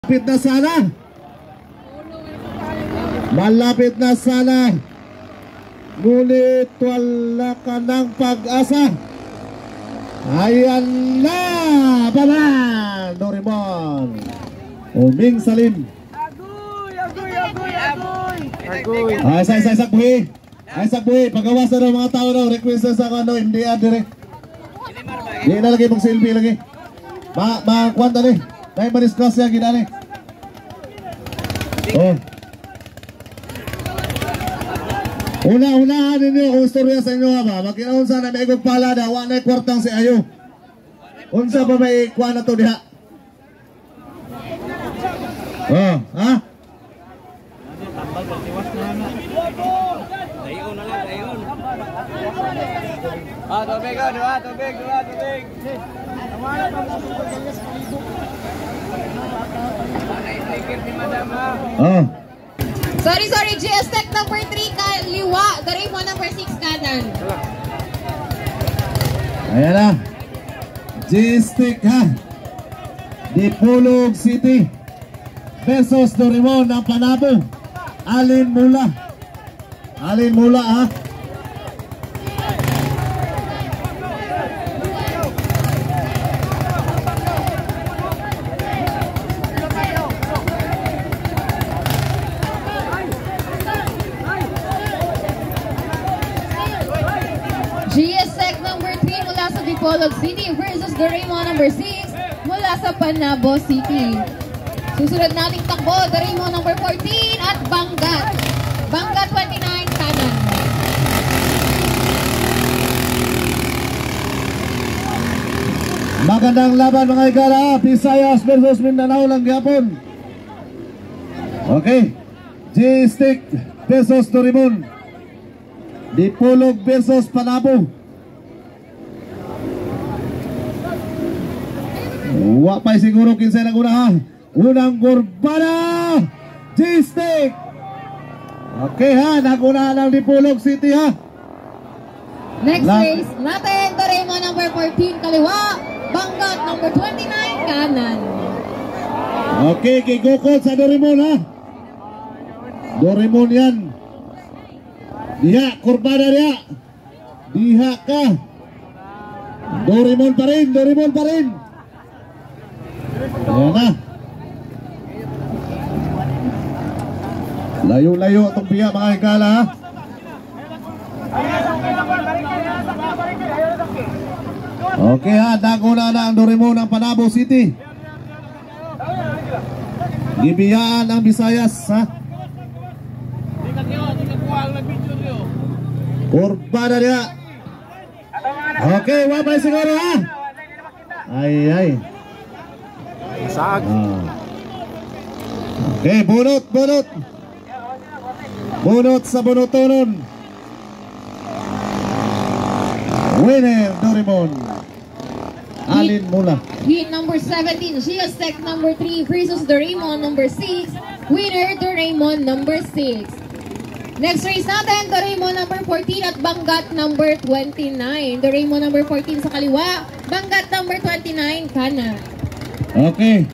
Malapit na sana. Malapit na sana. Ngunit wala ka ng pag-asa. Ayan na. Banan. Doraemon. Uming Salim. Agoy. Ay, sa buhi. Ay, sa buhi. Pagawas na daw mga tao daw. Request sa ano. Hindi adire. Hindi na lagi mag-selfie lagi. Makuan tali. Dahil ma-discuss yan ginani. Oh. Una-unahan ninyo kung istorya sa inyo ba. Magkinaunsa na may igog pala na wala na kwartang si Ayo. Unsa ba may kuha na to diha? Oh, ha? Dayon na lang, dayon. Tubig, tubig. Oh. Sorry, GS Tech number 3 kaliwa, Doraemon number 6 kanan. Ayan na. G-Stick ha. Dipolog City versus Doraemon ng Panabo. Alin mula ha. GS Tech number 3 mula sa Dipolog City versus Doraemon number 6 mula sa Panabo City. Susunod nating takbo, Doraemon number 14 at Bangat 29 kanan. Magandang laban mga igala. Visayas versus Mindanao lang gyapon. Okay. G-Stick versus Doraemon. Dipolog versus Panabo. Wapay siguro kinsay nang una ha. Unang gurbana. G-Stick. Okay ha. Naguna ng Dipolog City ha. Next race natin, Doraemon number 14 kaliwa, Bangat number 29 kanan. Okay, kigukod sa Doraemon ha. Doraemon yan. Diha, kurbana diha. Diha ka. Doraemon pa rin. Ayan na. Layo-layo itong biya mga higala ha. Okay ha, naguna na ang Doraemon ng Panabo City. Gibiyaan ang Visayas ha. Kurbana niya. Okay, wapay siguro ha. Ay. Sag. Okay, bunot. Bunot sa bunotonon. Winner, Doraemon. Alin mula. Heat number 17, GS Tech number 3 versus Doraemon number 6. Winner, Doraemon number 6. Next race natin, Doraemon number 14 at Bangat number 29. Doraemon number 14 sa kaliwa, Bangat number 29 kanan. Okay.